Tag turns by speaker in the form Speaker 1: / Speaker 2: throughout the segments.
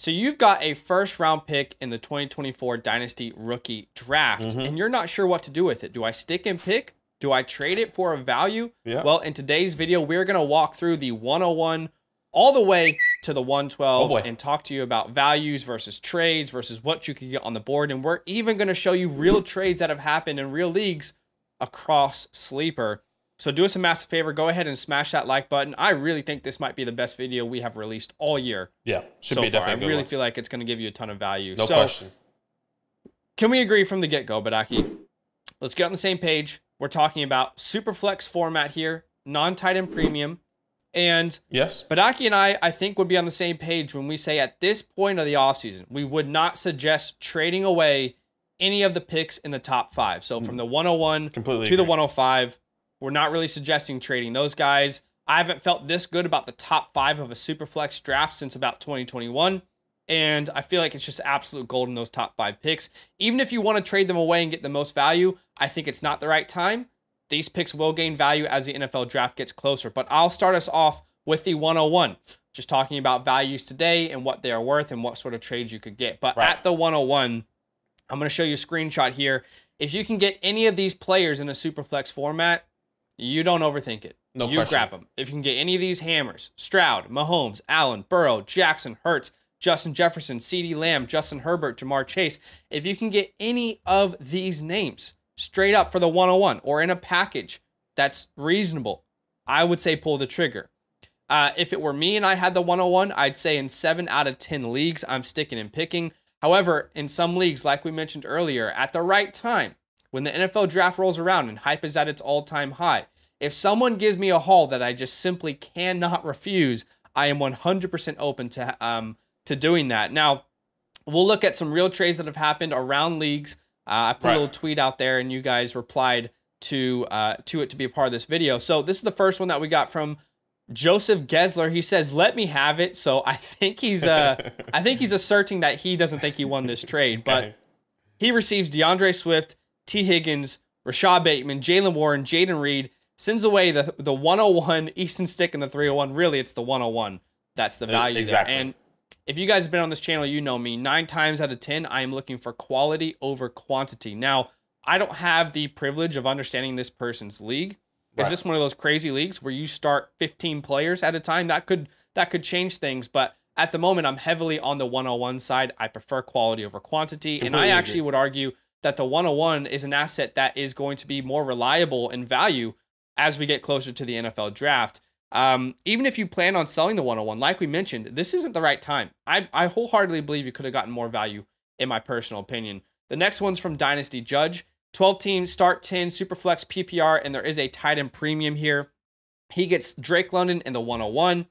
Speaker 1: So you've got a first round pick in the 2024 Dynasty rookie draft, and you're not sure what to do with it. Do I stick and pick? Do I trade it for a value?
Speaker 2: Yeah.
Speaker 1: Well, in today's video, we're going to walk through the 101 all the way to the 112 and talk to you about values versus trades versus what you can get on the board. And we're even going to show you real trades that have happened in real leagues across Sleeper. So do us a massive favor. Go ahead and smash that like button. I really think this might be the best video we have released all year.
Speaker 2: Yeah, should
Speaker 1: so
Speaker 2: be
Speaker 1: far.
Speaker 2: definitely.
Speaker 1: I really feel like it's going to give you a ton of value.
Speaker 2: No question.
Speaker 1: Can we agree from the get-go, Badaki? Let's get on the same page. We're talking about super flex format here, non-tight end premium. And
Speaker 2: yes,
Speaker 1: Badaki and I think, would be on the same page when we say at this point of the offseason, we would not suggest trading away any of the picks in the top 5. So from the 101 to the 105, we're not really suggesting trading those guys. I haven't felt this good about the top 5 of a Superflex draft since about 2021. And I feel like it's just absolute gold in those top 5 picks. Even if you want to trade them away and get the most value, I think it's not the right time. These picks will gain value as the NFL draft gets closer. But I'll start us off with the 101. Just talking about values today and what they are worth and what sort of trades you could get. But at the 101, I'm going to show you a screenshot here. If you can get any of these players in a Superflex format, you don't overthink it.
Speaker 2: No
Speaker 1: you
Speaker 2: question.
Speaker 1: grab them. If you can get any of these hammers, Stroud, Mahomes, Allen, Burrow, Jackson, Hurts, Justin Jefferson, CeeDee Lamb, Justin Herbert, Jamar Chase, if you can get any of these names straight up for the 101 or in a package that's reasonable, I would say pull the trigger. If it were me and I had the 101, I'd say in 7 out of 10 leagues, I'm sticking and picking. However, in some leagues, like we mentioned earlier, at the right time, when the NFL draft rolls around and hype is at its all-time high, if someone gives me a haul that I just simply cannot refuse, I am 100% open to doing that. Now, we'll look at some real trades that have happened around leagues. I put a little tweet out there, and you guys replied to it to be a part of this video. So this is the first one that we got from Joseph Gesler. He says, "Let me have it." So I think he's asserting that he doesn't think he won this trade, but he receives DeAndre Swift, T. Higgins, Rashad Bateman, Jalen Warren, Jaden Reed, sends away the 101, Easton Stick, and the 301. Really, it's the 101. That's the value there. And if you guys have been on this channel, you know me. 9 times out of 10, I am looking for quality over quantity. Now, I don't have the privilege of understanding this person's league. Is this one of those crazy leagues where you start 15 players at a time? That could change things, but at the moment, I'm heavily on the 101 side. I prefer quality over quantity, and I actually would argue that the 101 is an asset that is going to be more reliable in value as we get closer to the NFL draft. Even if you plan on selling the 101, like we mentioned, this isn't the right time. I wholeheartedly believe you could have gotten more value, in my personal opinion. The next one's from Dynasty Judge. 12 teams, start 10, Superflex PPR, and there is a tight end premium here. He gets Drake London in the 101.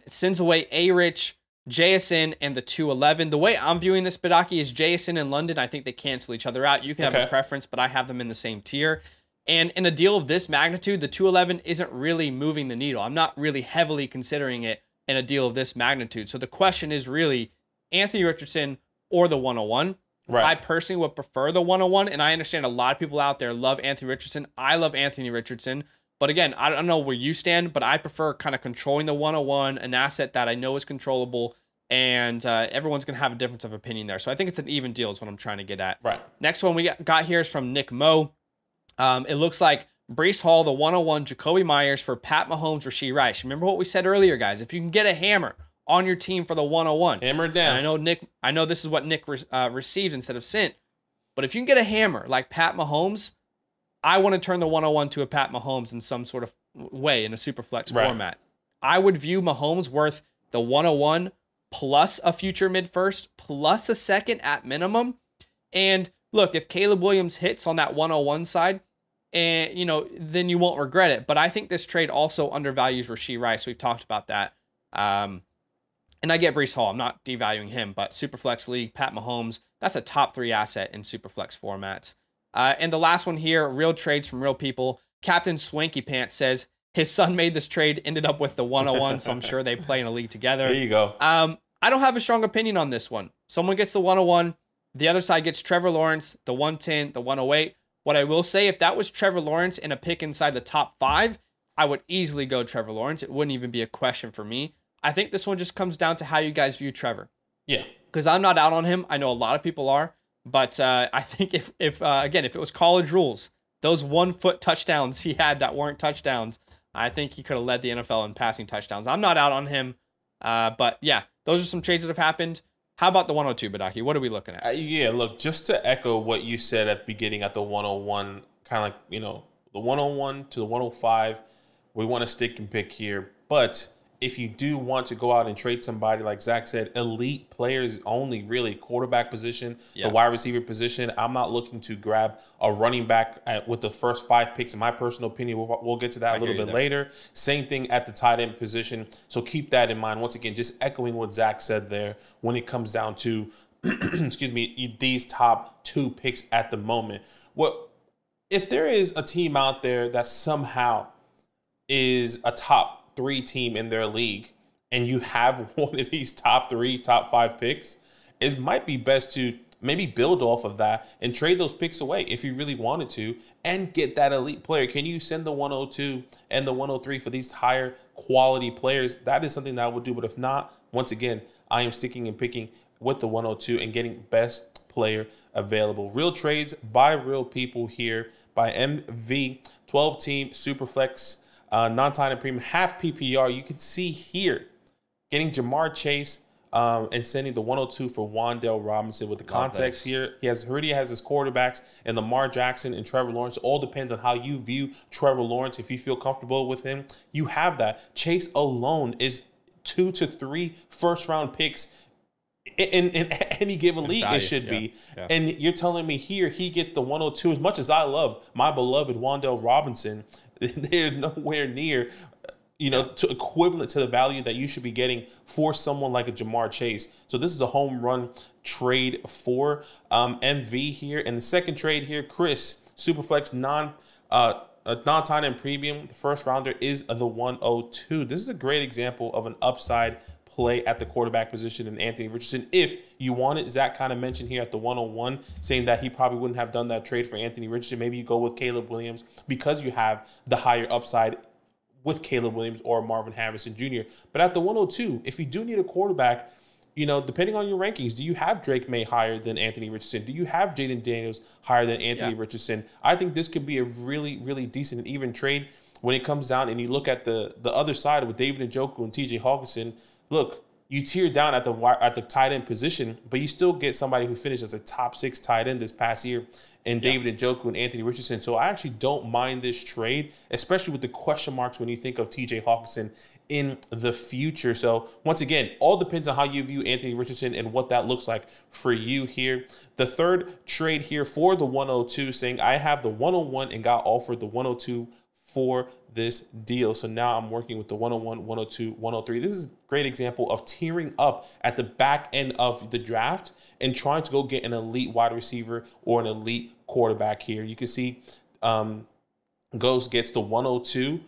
Speaker 1: Sends away A-Rich, JSN, and the 211. The way I'm viewing this, Badaki, is JSN and London. I think they cancel each other out. You can have a preference, but I have them in the same tier. And in a deal of this magnitude, the 211 isn't really moving the needle. I'm not really heavily considering it in a deal of this magnitude. So the question is really Anthony Richardson or the 101. I personally would prefer the 101, and I understand a lot of people out there love Anthony Richardson. I love Anthony Richardson. But again, I don't know where you stand, but I prefer kind of controlling the 101, an asset that I know is controllable, and everyone's going to have a difference of opinion there. So I think it's an even deal is what I'm trying to get at. Next one we got here is from Nick Moe. It looks like Breece Hall, the 101, Jacoby Myers for Pat Mahomes, Rashee Rice. Remember what we said earlier, guys. If you can get a hammer on your team for the 101.
Speaker 2: Hammer it down.
Speaker 1: And I know this is what Nick received instead of sent. But if you can get a hammer like Pat Mahomes, I want to turn the 101 to a Pat Mahomes in some sort of way in a Superflex format. I would view Mahomes worth the 101 plus a future mid-first plus a second at minimum. And look, if Caleb Williams hits on that 101 side, and then you won't regret it. But I think this trade also undervalues Rashee Rice. We've talked about that. And I get Breece Hall. I'm not devaluing him, but Superflex League, Pat Mahomes, that's a top 3 asset in Superflex formats. And the last one here, real trades from real people. Captain Swanky Pants says his son made this trade, ended up with the 101, so I'm sure they play in a league together.
Speaker 2: There you go.
Speaker 1: I don't have a strong opinion on this one. Someone gets the 101. The other side gets Trevor Lawrence, the 110, the 108. What I will say, if that was Trevor Lawrence in a pick inside the top 5, I would easily go Trevor Lawrence. It wouldn't even be a question for me. I think this one just comes down to how you guys view Trevor.
Speaker 2: Yeah.
Speaker 1: Because I'm not out on him. I know a lot of people are. But I think if again, if it was college rules, those 1-foot touchdowns he had that weren't touchdowns, I think he could have led the NFL in passing touchdowns. I'm not out on him. But yeah, those are some trades that have happened. How about the 102, Badaki? What are we looking at?
Speaker 2: Yeah, look, just to echo what you said at the beginning at the 101, kind of like, the 101 to the 105, we want to stick and pick here. But if you do want to go out and trade somebody, like Zach said, elite players only, really, quarterback position, the wide receiver position. I'm not looking to grab a running back with the first 5 picks, in my personal opinion. We'll get to that a little bit later. Same thing at the tight end position. So keep that in mind. Once again, just echoing what Zach said there when it comes down to, excuse me, these top 2 picks at the moment. If there is a team out there that somehow is a top 3 team in their league and you have one of these top 3, top 5 picks, it might be best to maybe build off of that and trade those picks away if you really wanted to and get that elite player. Can you send the 102 and the 103 for these higher quality players? That is something that I would do. But if not, once again, I am sticking and picking with the 102 and getting best player available. Real trades by real people here by MV, 12-team Superflex, non-tight end premium, half PPR. You can see here getting Jamar Chase and sending the 102 for Wan'Dale Robinson. With the context here, he already has his quarterbacks and Lamar Jackson and Trevor Lawrence. It all depends on how you view Trevor Lawrence. If you feel comfortable with him, you have that. Chase alone is 2 to 3 first-round picks in any given league. It should be. Yeah. And you're telling me here he gets the 102. As much as I love my beloved Wan'Dale Robinson, they're nowhere near, to equivalent to the value that you should be getting for someone like a Jamar Chase. So this is a home run trade for MV here. And the second trade here, Chris, Superflex non-tight end premium. The first rounder is the 102. This is a great example of an upside play at the quarterback position in Anthony Richardson. If you want it, Zach kind of mentioned here at the 101, saying that he probably wouldn't have done that trade for Anthony Richardson. Maybe you go with Caleb Williams because you have the higher upside with Caleb Williams or Marvin Harrison Jr. But at the 102, if you do need a quarterback, depending on your rankings, do you have Drake May higher than Anthony Richardson? Do you have Jaden Daniels higher than Anthony Richardson? I think this could be a really, really decent and even trade when it comes down and you look at the other side with David Njoku and TJ Hawkinson. Look, you tear down at the tight end position, but you still get somebody who finished as a top 6 tight end this past year in David Njoku and Anthony Richardson. So I actually don't mind this trade, especially with the question marks when you think of TJ Hawkinson in the future. So once again, all depends on how you view Anthony Richardson and what that looks like for you here. The third trade here for the 102, saying I have the 101 and got offered the 102 for this deal. So now I'm working with the 101, 102, 103. This is a great example of tearing up at the back end of the draft and trying to go get an elite wide receiver or an elite quarterback here. You can see Ghost gets the 102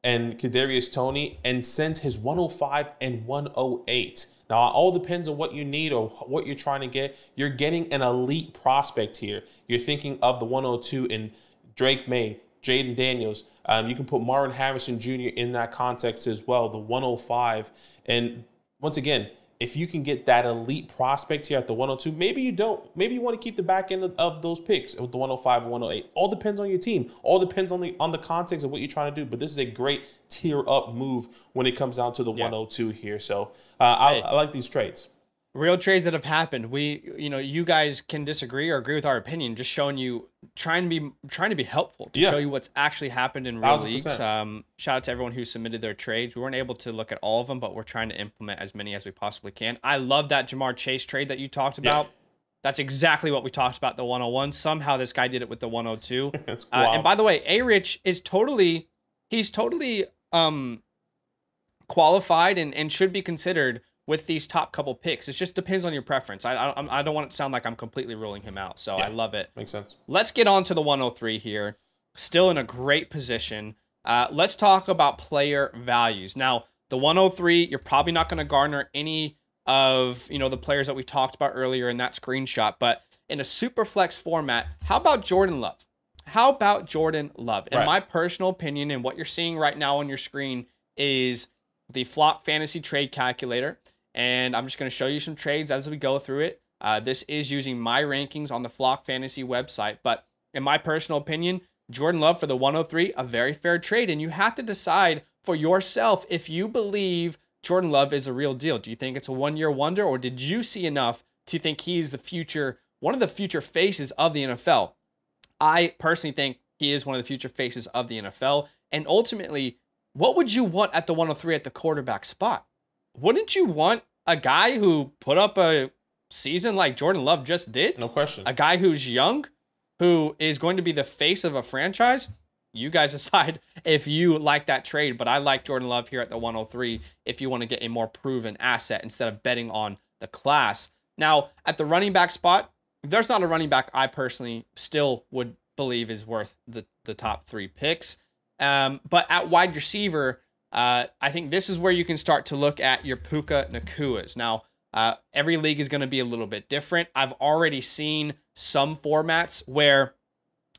Speaker 2: and Kadarius Toney and sends his 105 and 108. Now, it all depends on what you need or what you're trying to get. You're getting an elite prospect here. You're thinking of the 102 in Drake May, Jaden Daniels. You can put Marvin Harrison Jr. in that context as well, the 105. And once again, if you can get that elite prospect here at the 102, maybe you don't. Maybe you want to keep the back end of those picks with the 105 and 108. All depends on your team. All depends on the context of what you're trying to do. But this is a great tier up move when it comes down to the 102 here. So I like these trades.
Speaker 1: Real trades that have happened. You guys can disagree or agree with our opinion. Just showing you, trying to be helpful to show you what's actually happened in real 100%. Leagues. Shout out to everyone who submitted their trades. We weren't able to look at all of them, but we're trying to implement as many as we possibly can. I love that Jamar Chase trade that you talked about. Yeah. That's exactly what we talked about the 101. Somehow this guy did it with the 102.
Speaker 2: That's cool.
Speaker 1: And by the way, A-Rich is totally qualified and should be considered with these top couple picks. It just depends on your preference. I don't want it to sound like I'm completely ruling him out. So I love it.
Speaker 2: Makes sense.
Speaker 1: Let's get on to the 103 here. Still in a great position. Let's talk about player values. Now, the 103, you're probably not going to garner any of the players that we talked about earlier in that screenshot. But in a super flex format, how about Jordan Love? In my personal opinion, and what you're seeing right now on your screen is the Flock Fantasy Trade Calculator, and I'm just going to show you some trades as we go through it. This is using my rankings on the Flock Fantasy website, but in my personal opinion, Jordan Love for the 103, a very fair trade, and you have to decide for yourself if you believe Jordan Love is a real deal. Do you think it's a one-year wonder, or did you see enough to think he's the future, one of the future faces of the NFL? I personally think he is one of the future faces of the NFL, and ultimately, what would you want at the 103 at the quarterback spot? Wouldn't you want a guy who put up a season like Jordan Love just did?
Speaker 2: No question.
Speaker 1: A guy who's young, who is going to be the face of a franchise? You guys decide if you like that trade, but I like Jordan Love here at the 103 if you want to get a more proven asset instead of betting on the class. Now, at the running back spot, there's not a running back I personally still would believe is worth the top 3 picks. But at wide receiver, I think this is where you can start to look at your Puka Nacuas. Now, every league is going to be a little bit different. I've already seen some formats where,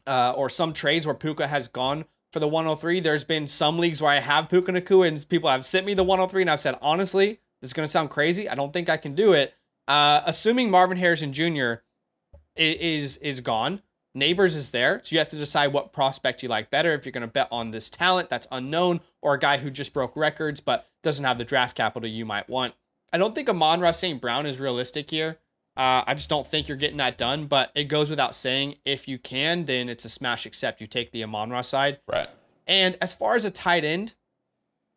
Speaker 1: or some trades where Puka has gone for the 103. There's been some leagues where I have Puka Nacua and people have sent me the 103 and I've said, honestly, this is going to sound crazy. I don't think I can do it. Assuming Marvin Harrison Jr. is gone, Neighbors is there. So you have to decide what prospect you like better. If you're going to bet on this talent that's unknown or a guy who just broke records but doesn't have the draft capital you might want. I don't think Amon-Ra St. Brown is realistic here. I just don't think you're getting that done, but it goes without saying, if you can, then it's a smash accept. You take the Amon-Ra side.
Speaker 2: Right.
Speaker 1: And as far as a tight end,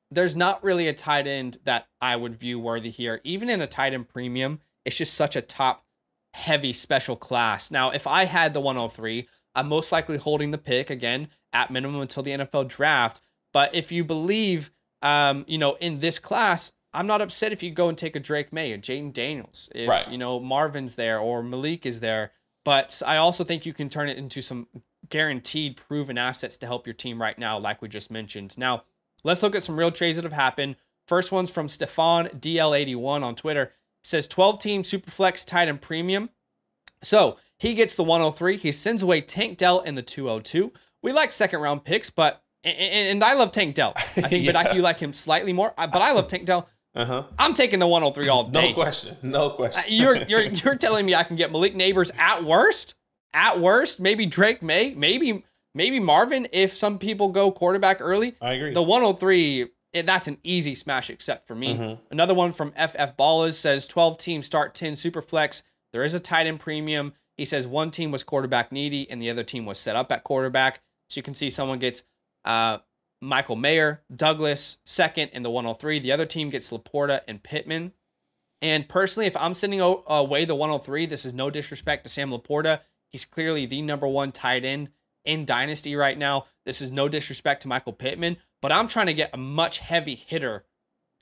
Speaker 1: there's not really a tight end that I would view worthy here. Even in a tight end premium, it's just such a top heavy special class. Now, if I had the 103, I'm most likely holding the pick again at minimum until the NFL draft. But if you believe, in this class, I'm not upset if you go and take a Drake May, a Jaden Daniels, if,
Speaker 2: right.
Speaker 1: Marvin's there or Malik is there. But I also think you can turn it into some guaranteed proven assets to help your team right now, like we just mentioned. Now, let's look at some real trades that have happened. First one's from Stefan DL81 on Twitter. It says 12-team Superflex tight end premium. So he gets the 103. He sends away Tank Dell in the 202. We like second-round picks, but and I love Tank Dell. I think
Speaker 2: yeah.
Speaker 1: you like him slightly more, but I love Tank Dell.
Speaker 2: Uh-huh.
Speaker 1: I'm taking the 103 all day.
Speaker 2: No question.
Speaker 1: You're telling me I can get Malik Neighbors at worst, maybe Drake May, maybe Marvin if some people go quarterback early.
Speaker 2: I agree.
Speaker 1: The 103, that's an easy smash accept for me.
Speaker 2: Mm-hmm.
Speaker 1: Another one from FF Ballas says 12 team start 10 super flex. There is a tight end premium. He says one team was quarterback needy and the other team was set up at quarterback. So you can see someone gets Michael Mayer, Douglas, second in the 103. The other team gets Laporta and Pittman. And personally, if I'm sending away the 103, this is no disrespect to Sam Laporta. He's clearly the #1 tight end in Dynasty right now. This is no disrespect to Michael Pittman, but I'm trying to get a much heavy hitter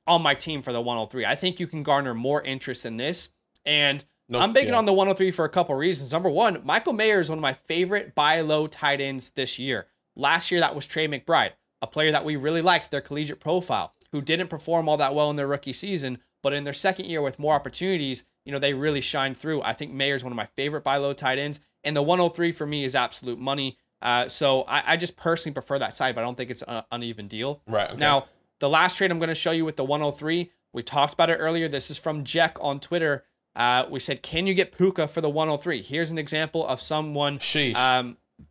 Speaker 1: on my team for the 103. I think you can garner more interest in this. And I'm banking on the 103 for a couple reasons. Number one, Michael Mayer is one of my favorite buy low tight ends this year. Last year, that was Trey McBride, a player that we really liked their collegiate profile, who didn't perform all that well in their rookie season, but in their second year with more opportunities, they really shined through. I think Mayer's one of my favorite buy low tight ends, and the 103 for me is absolute money. So I just personally prefer that side, but I don't think it's an uneven deal.
Speaker 2: Right. Okay.
Speaker 1: Now, the last trade I'm going to show you with the 103, we talked about it earlier. This is from Jack on Twitter. We said, can you get Puka for the 103? Here's an example of someone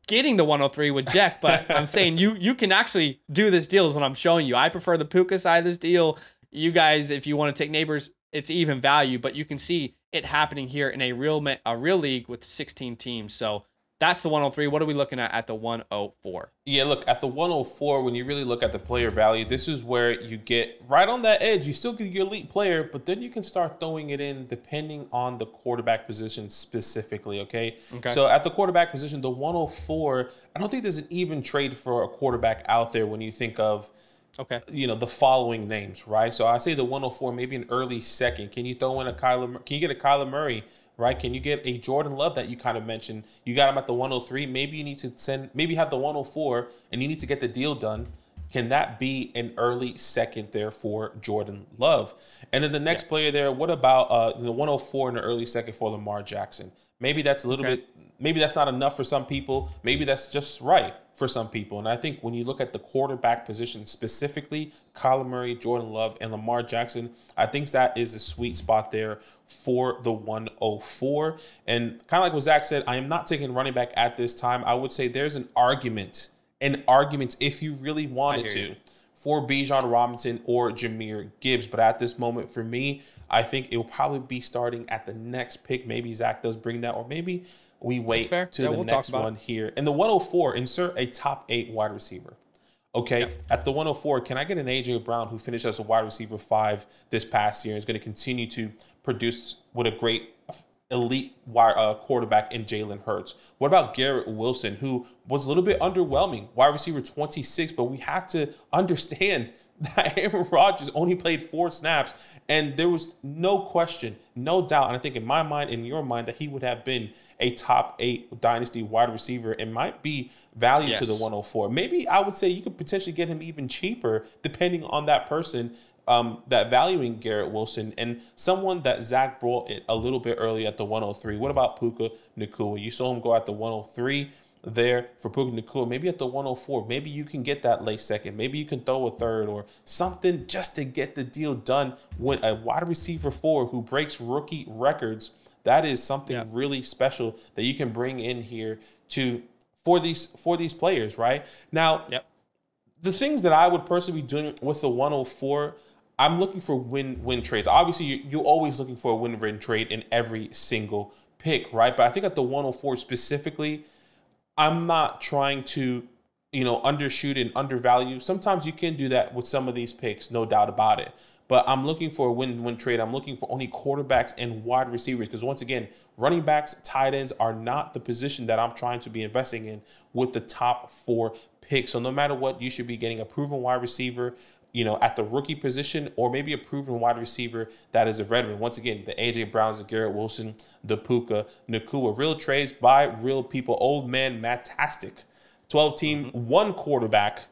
Speaker 1: getting the 103 with Jack, but I'm saying you can actually do this deal is what I'm showing you. I prefer the Puka side of this deal. You guys, if you want to take Neighbors, it's even value, but you can see it happening here in a real league with 16 teams. So that's the 103. What are we looking at the 104?
Speaker 2: Yeah, look, at the 104, when you really look at the player value, this is where you get right on that edge. You still get your elite player, but then you can start throwing it in depending on the quarterback position specifically, okay? So at the quarterback position, the 104, I don't think there's an even trade for a quarterback out there when you think of, the following names, right? So I say the 104, maybe an early second. Can you throw in can you get a Kyler Murray? Right? Can you get a Jordan Love that you kind of mentioned? You got him at the 103. Maybe you need to maybe have the 104 and you need to get the deal done. Can that be an early second there for Jordan Love? And then the next player there, what about the 104 and the early second for Lamar Jackson? Maybe that's a little bit, maybe that's not enough for some people. Maybe that's just right. for some people. And I think when you look at the quarterback position specifically, Kyler Murray, Jordan Love, and Lamar Jackson, I think that is a sweet spot there for the 104. And kind of like what Zach said, I am not taking running back at this time. I would say there's an argument if you really wanted to, for Bijan Robinson or Jahmyr Gibbs. But at this moment, for me, I think it will probably be starting at the next pick. Maybe Zach does bring that, or maybe we wait to the next one here. In the 104, insert a top 8 wide receiver. Okay, at the 104, can I get an A.J. Brown who finished as a wide receiver 5 this past year and is going to continue to produce with a great elite quarterback in Jalen Hurts? What about Garrett Wilson, who was a little bit underwhelming, wide receiver 26, but we have to understand that Aaron Rodgers only played 4 snaps, and there was no question, no doubt, and I think in my mind, in your mind, that he would have been a top 8 dynasty wide receiver and might be valued to the 104. Maybe I would say you could potentially get him even cheaper depending on that person that valuing Garrett Wilson, and someone that Zach brought it a little bit early at the 103. What about Puka Nacua? You saw him go at the 103 there for Puka Nacua. Maybe at the 104, maybe you can get that late second. Maybe you can throw a third or something just to get the deal done with a wide receiver 4 who breaks rookie records. That is something really special that you can bring in here for these players, right? Now, the things that I would personally be doing with the 104, I'm looking for win-win trades. Obviously, you're always looking for a win-win trade in every single pick, right? But I think at the 104 specifically, I'm not trying to, undershoot and undervalue. Sometimes you can do that with some of these picks, no doubt about it. But I'm looking for a win-win trade. I'm looking for only quarterbacks and wide receivers because, once again, running backs, tight ends are not the position that I'm trying to be investing in with the top 4 picks. So no matter what, you should be getting a proven wide receiver, at the rookie position, or maybe a proven wide receiver that is a veteran. Once again, the A.J. Browns, the Garrett Wilson, the Puka Nacua. Real trades by real people. Old man Matastic. 12-team, 1 quarterback,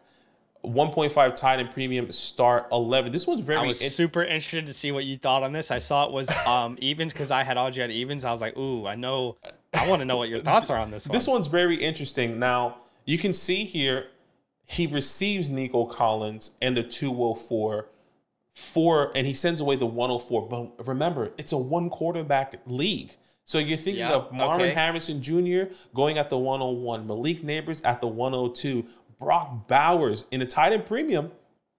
Speaker 2: 1.5 tight end premium, start 11. This one's very...
Speaker 1: I was super interested to see what you thought on this. I saw it was evens because I had all you at evens. I was like, ooh, I want to know what your thoughts are on this one.
Speaker 2: This one's very interesting. Now, you can see here, he receives Nico Collins and the 204 and he sends away the 104. But remember, it's a 1 quarterback league. So you're thinking of Marvin Harrison Jr. going at the 101, Malik Neighbors at the 102, Brock Bowers in a tight end premium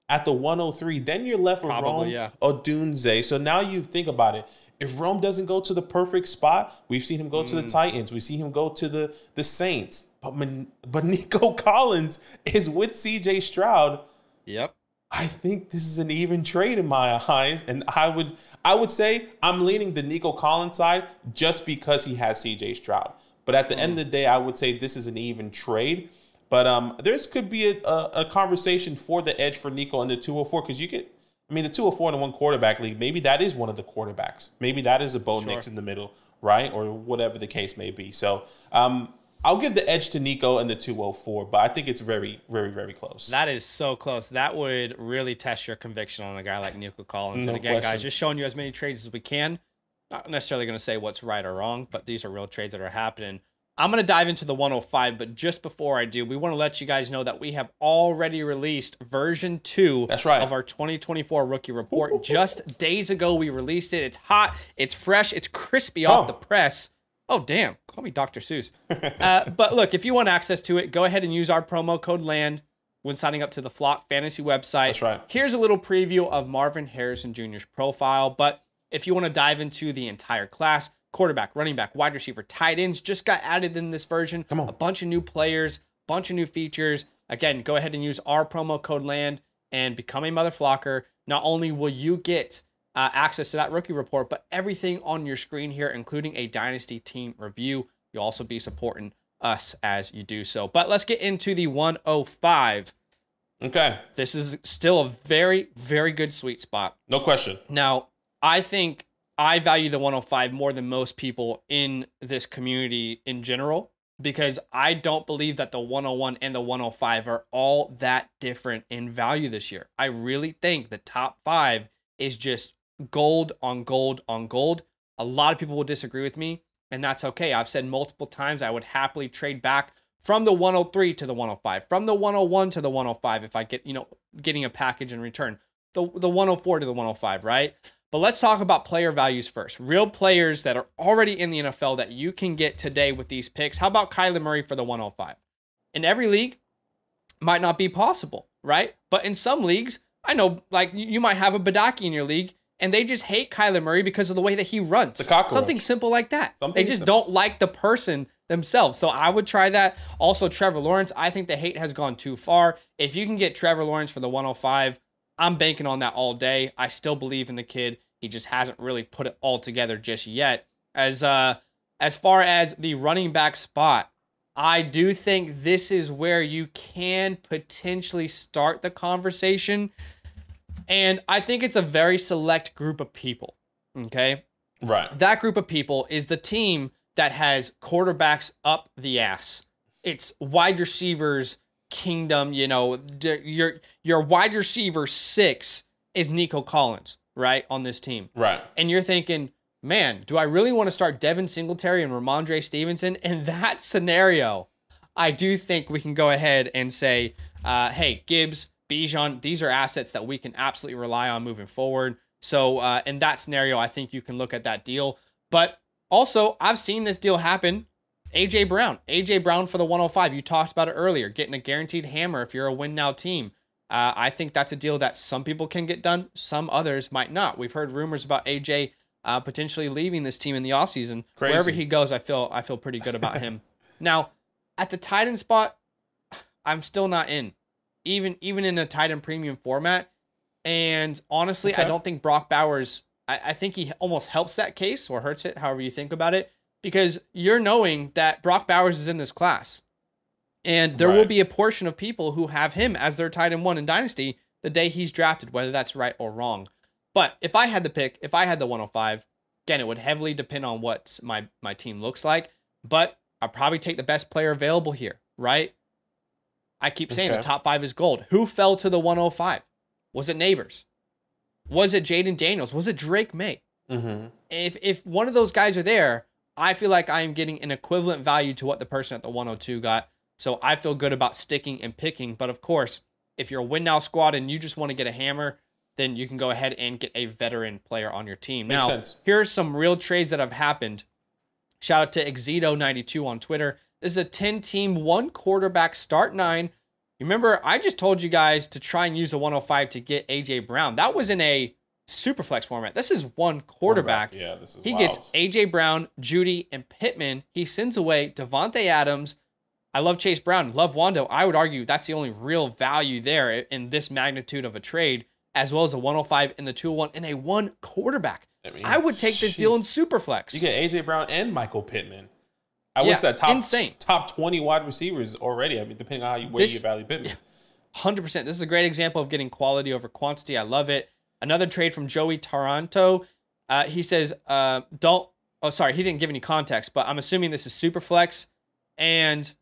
Speaker 2: at the 103. Then you're left with Rome Odunze. So now you think about it. If Rome doesn't go to the perfect spot, we've seen him go to the Titans. We see him go to the Saints. But Nico Collins is with C.J. Stroud.
Speaker 1: Yep.
Speaker 2: I think this is an even trade in my eyes. And I would say I'm leaning the Nico Collins side just because he has C.J. Stroud. But at the end of the day, I would say this is an even trade. But there could be a conversation for the edge for Nico and the 204 because the 204 in a 1 quarterback league, maybe that is one of the quarterbacks. Maybe that is a Bo Nix in the middle, right? Or whatever the case may be. So I'll give the edge to Nico and the 204, but I think it's very, very, very close.
Speaker 1: That is so close. That would really test your conviction on a guy like Nico Collins. And again, guys, just showing you as many trades as we can. Not necessarily going to say what's right or wrong, but these are real trades that are happening. I'm going to dive into the 105, but just before I do, we want to let you guys know that we have already released version 2 of our 2024 rookie report. Just days ago, we released it. It's hot, it's fresh, it's crispy off the press. Oh, damn. Call me Dr. Seuss. But look, if you want access to it, go ahead and use our promo code LAND when signing up to the Flock Fantasy website.
Speaker 2: That's right.
Speaker 1: Here's a little preview of Marvin Harrison Jr.'s profile. But if you want to dive into the entire class, quarterback, running back, wide receiver, tight ends just got added in this version.
Speaker 2: Come on.
Speaker 1: A bunch of new players, bunch of new features. Again, go ahead and use our promo code LAND and become a Mother Flocker. Not only will you get access to that rookie report, but everything on your screen here, including a Dynasty team review. You'll also be supporting us as you do so. But let's get into the 105.
Speaker 2: Okay.
Speaker 1: This is still a very, very good sweet spot.
Speaker 2: No question.
Speaker 1: Now, I think I value the 105 more than most people in this community in general, because I don't believe that the 101 and the 105 are all that different in value this year. I really think the top 5 is just gold on gold on gold. A lot of people will disagree with me, and that's okay. I've said multiple times I would happily trade back from the 103 to the 105, from the 101 to the 105 if I get, getting a package in return, the 104 to the 105, right? But let's talk about player values first. Real players that are already in the NFL that you can get today with these picks. How about Kyler Murray for the 105? In every league, might not be possible, right? But in some leagues, I know, like, you might have a Badaki in your league, and they just hate Kyler Murray because of the way that he runs. Something simple like that. They just don't like the person themselves. So I would try that. Also, Trevor Lawrence, I think the hate has gone too far. If you can get Trevor Lawrence for the 105, I'm banking on that all day. I still believe in the kid. He just hasn't really put it all together just yet. As far as the running back spot, I do think this is where you can potentially start the conversation. And I think it's a very select group of people, okay?
Speaker 2: Right.
Speaker 1: That group of people is the team that has quarterbacks up the ass. It's wide receivers kingdom, your wide receiver 6 is Nico Collins, right, on this team.
Speaker 2: Right.
Speaker 1: And you're thinking, man, do I really want to start Devin Singletary and Ramondre Stevenson? In that scenario, I do think we can go ahead and say, hey, Gibbs, Bijan, these are assets that we can absolutely rely on moving forward. So in that scenario, I think you can look at that deal. But also, I've seen this deal happen. A.J. Brown for the 105. You talked about it earlier, getting a guaranteed hammer if you're a win now team. I think that's a deal that some people can get done. Some others might not. We've heard rumors about A.J. Potentially leaving this team in the offseason. Wherever he goes, I feel pretty good about him. Now, at the tight end spot, I'm still not in. Even in a tight end premium format. And honestly, I don't think Brock Bowers, I think he almost helps that case or hurts it, however you think about it, because you're knowing that Brock Bowers is in this class. And there will be a portion of people who have him as their tight end 1 in Dynasty the day he's drafted, whether that's right or wrong. But if I had the pick, if I had the 105, again, it would heavily depend on what my team looks like. But I'd probably take the best player available here, right? I keep saying the top 5 is gold. Who fell to the 105? Was it Neighbors? Was it Jaden Daniels? Was it Drake May? If one of those guys are there, I feel like I am getting an equivalent value to what the person at the 102 got. So I feel good about sticking and picking. But of course, if you're a win now squad and you just want to get a hammer, then you can go ahead and get a veteran player on your team.
Speaker 2: Makes
Speaker 1: now,
Speaker 2: sense.
Speaker 1: Here are some real trades that have happened. Shout out to Exito92 on Twitter. This is a 10-team, 1 quarterback, start 9. Remember, I just told you guys to try and use a 105 to get A.J. Brown. That was in a Superflex format. This is 1 quarterback.
Speaker 2: Yeah, this is
Speaker 1: He
Speaker 2: wild.
Speaker 1: gets A.J. Brown, Judy, and Pittman. He sends away Devontae Adams. I love Chase Brown, love Wando. I would argue that's the only real value there in this magnitude of a trade, as well as a 105 in the 201 and a 1 quarterback. I would take this deal in Superflex.
Speaker 2: You get A.J. Brown and Michael Pittman. I would say top 20 wide receivers already. I mean, depending on how you value Pittman.
Speaker 1: 100%. This is a great example of getting quality over quantity. I love it. Another trade from Joey Taranto. He says, he didn't give any context, but I'm assuming this is Superflex. And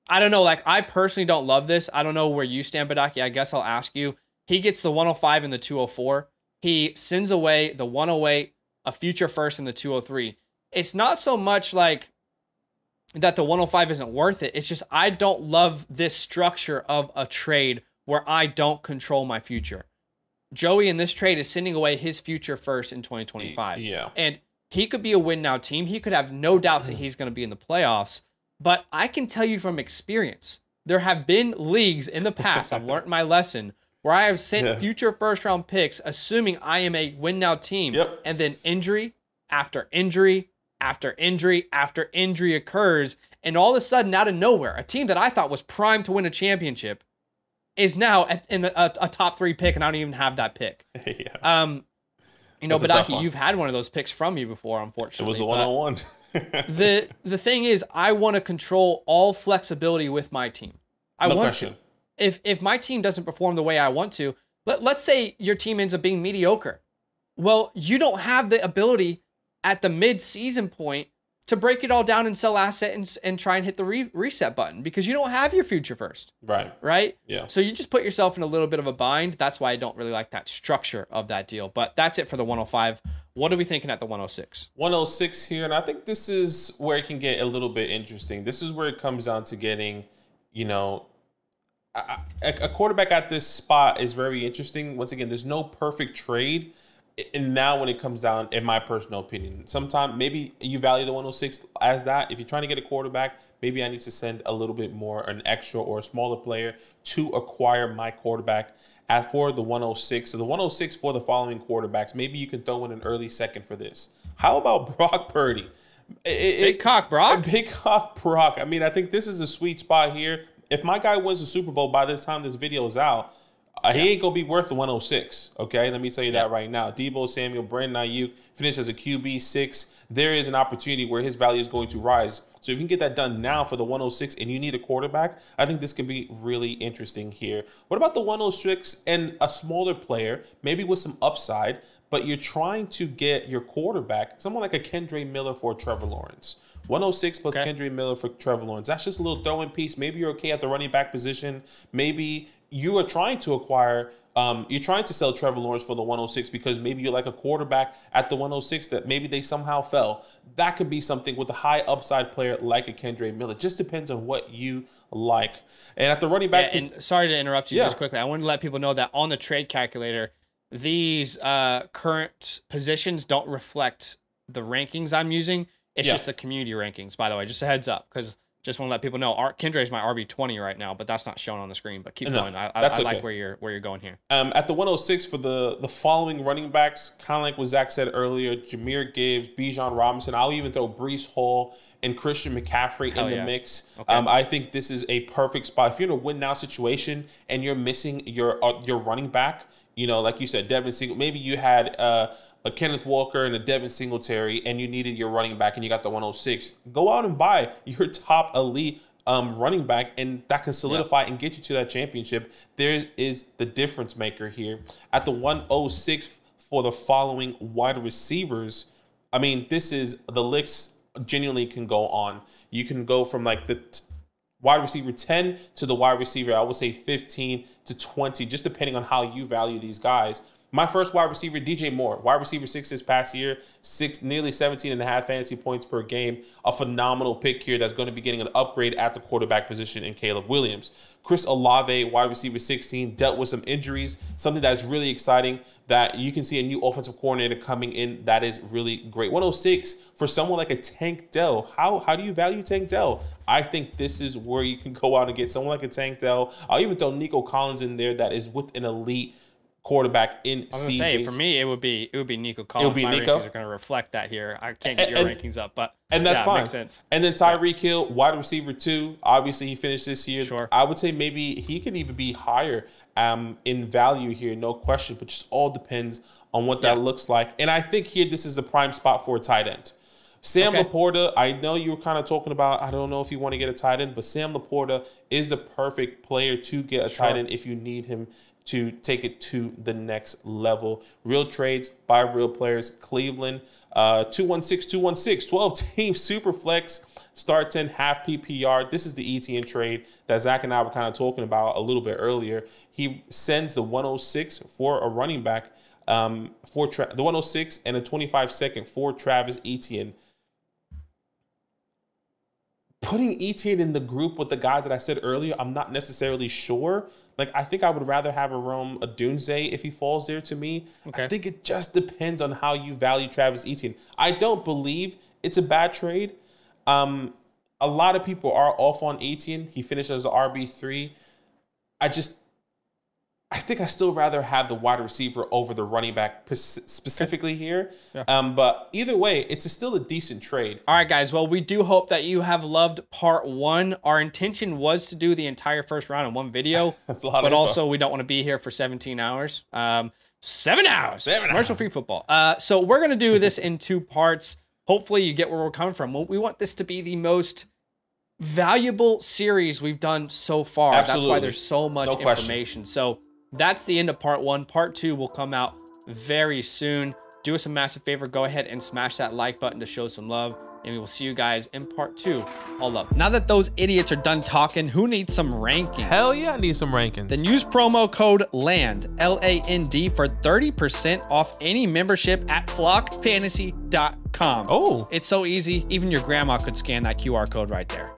Speaker 1: I don't know, like, I personally don't love this. I don't know where you stand, Badaki. I guess I'll ask you. He gets the 105 and the 204. He sends away the 108, a future first, and the 203. It's not so much like that the 105 isn't worth it. It's just I don't love this structure of a trade where I don't control my future. Joey in this trade is sending away his future first in 2025.
Speaker 2: Yeah.
Speaker 1: And he could be a win now team. He could have no doubts that he's going to be in the playoffs. But I can tell you from experience, there have been leagues in the past, I've learned my lesson, where I have sent future first round picks assuming I am a win now team. And then injury after injury after injury after injury occurs. And all of a sudden, out of nowhere, a team that I thought was primed to win a championship is now in a top 3 pick, and I don't even have that pick. Badaki, you've had one of those picks from me before, unfortunately.
Speaker 2: It was the 101.
Speaker 1: The thing is, I want to control all flexibility with my team. I want to. If my team doesn't perform the way I want to, let's say your team ends up being mediocre. Well, you don't have the ability at the mid-season point to break it all down and sell asset and try and hit the reset button because you don't have your future first. Right?
Speaker 2: Yeah.
Speaker 1: So you just put yourself in a little bit of a bind. That's why I don't really like that structure of that deal. But that's it for the 105. What are we thinking at the 106?
Speaker 2: 106 here, and I think this is where it can get a little bit interesting. This is where it comes down to getting, you know, a quarterback at this spot is very interesting. Once again, there's no perfect trade. And now when it comes down, in my personal opinion, sometimes maybe you value the 106 as that. If you're trying to get a quarterback, maybe I need to send a little bit more, an extra or a smaller player to acquire my quarterback. As for the 106, so the 106 for the following quarterbacks, maybe you can throw in an early second for this. How about Brock Purdy?
Speaker 1: Big cock Brock?
Speaker 2: Big cock Brock. I mean, I think this is a sweet spot here. If my guy wins the Super Bowl by this time this video is out, he ain't going to be worth the 106, okay? Let me tell you that right now. Deebo Samuel, Brandon Ayuk finished as a QB6. There is an opportunity where his value is going to rise. So if you can get that done now for the 106 and you need a quarterback, I think this can be really interesting here. What about the 106 and a smaller player, maybe with some upside, but you're trying to get your quarterback, someone like a Kendre Miller for Trevor Lawrence. 106 plus Kendre Miller for Trevor Lawrence. That's just a little throw-in piece. Maybe you're okay at the running back position. Maybe you are trying to acquire, you're trying to sell Trevor Lawrence for the 106 because maybe you're like a quarterback at the 106 that maybe they somehow fell. That could be something with a high upside player like a Kendre Miller. Just depends on what you like. And at the running back...
Speaker 1: Yeah, and sorry to interrupt you just quickly. I wanted to let people know that on the trade calculator, these current positions don't reflect the rankings I'm using. It's just the community rankings, by the way. Just a heads up, because just want to let people know. Kendre is my RB20 right now, but that's not shown on the screen. But keep going. I like where you're going here.
Speaker 2: At the 106 for the following running backs, kind of like what Zach said earlier, Jahmyr Gibbs, Bijan Robinson. I'll even throw Breece Hall and Christian McCaffrey in the mix. Okay. I think this is a perfect spot. If you're in a win now situation and you're missing your running back, you know, like you said, Devin Singletary. Maybe you had a Kenneth Walker and a Devin Singletary, and you needed your running back, and you got the 106. Go out and buy your top elite running back, and that can solidify and get you to that championship. There is the difference maker here. At the 106 for the following wide receivers, I mean, this is the licks genuinely can go on. You can go from like the wide receiver 10 to the wide receiver, I would say 15 to 20, just depending on how you value these guys. My first wide receiver, DJ Moore, wide receiver 6 this past year, nearly 17.5 fantasy points per game. A phenomenal pick here that's going to be getting an upgrade at the quarterback position in Caleb Williams. Chris Olave, wide receiver 16, dealt with some injuries, something that's really exciting that you can see a new offensive coordinator coming in. That is really great. 106 for someone like a Tank Dell. How do you value Tank Dell? I think this is where you can go out and get someone like a Tank Dell. I'll even throw Nico Collins in there that is with an elite quarterback in CJ.
Speaker 1: I was gonna say, for me, it would be Nico Collins.
Speaker 2: It would be
Speaker 1: My
Speaker 2: Nico.
Speaker 1: rankings are going to reflect that here. I can't get your rankings up, but
Speaker 2: that's fine.
Speaker 1: Makes sense.
Speaker 2: And then Tyreek Hill, wide receiver 2. Obviously, he finished this year.
Speaker 1: Sure.
Speaker 2: I would say maybe he could even be higher in value here, no question. But just all depends on what that looks like. And I think here this is the prime spot for a tight end. Sam Laporta, I know you were kind of talking about, I don't know if you want to get a tight end, but Sam Laporta is the perfect player to get a tight end if you need him to take it to the next level. Real trades by real players. Cleveland, 216, 12-team Superflex, start 10, half PPR. This is the ETN trade that Zach and I were kind of talking about a little bit earlier. He sends the 106 for a running back, the 106 and a 25-second for Travis Etienne. Putting Etienne in the group with the guys that I said earlier, I'm not necessarily sure. Like, I think I would rather have Arome Odunze if he falls there to me. Okay. I think it just depends on how you value Travis Etienne. I don't believe it's a bad trade. A lot of people are off on Etienne. He finished as an RB3. I think I still rather have the wide receiver over the running back specifically here. Yeah. But either way, it's still a decent trade.
Speaker 1: All right, guys. Well, we do hope that you have loved part 1. Our intention was to do the entire first round in one video.
Speaker 2: That's a lot
Speaker 1: but also, we don't want to be here for 17 hours. 7 hours. Commercial-free football. So we're going to do this in 2 parts. Hopefully, you get where we're coming from. We want this to be the most valuable series we've done so far.
Speaker 2: Absolutely.
Speaker 1: That's why there's so much information. So that's the end of part 1. Part 2 will come out very soon. Do us a massive favor. Go ahead and smash that like button to show some love. and we will see you guys in part 2. Hold up. Now that those idiots are done talking, who needs some rankings?
Speaker 2: Hell yeah, I need some rankings.
Speaker 1: Then use promo code LAND, LAND, for 30% off any membership at flockfantasy.com.
Speaker 2: Oh.
Speaker 1: It's so easy, even your grandma could scan that QR code right there.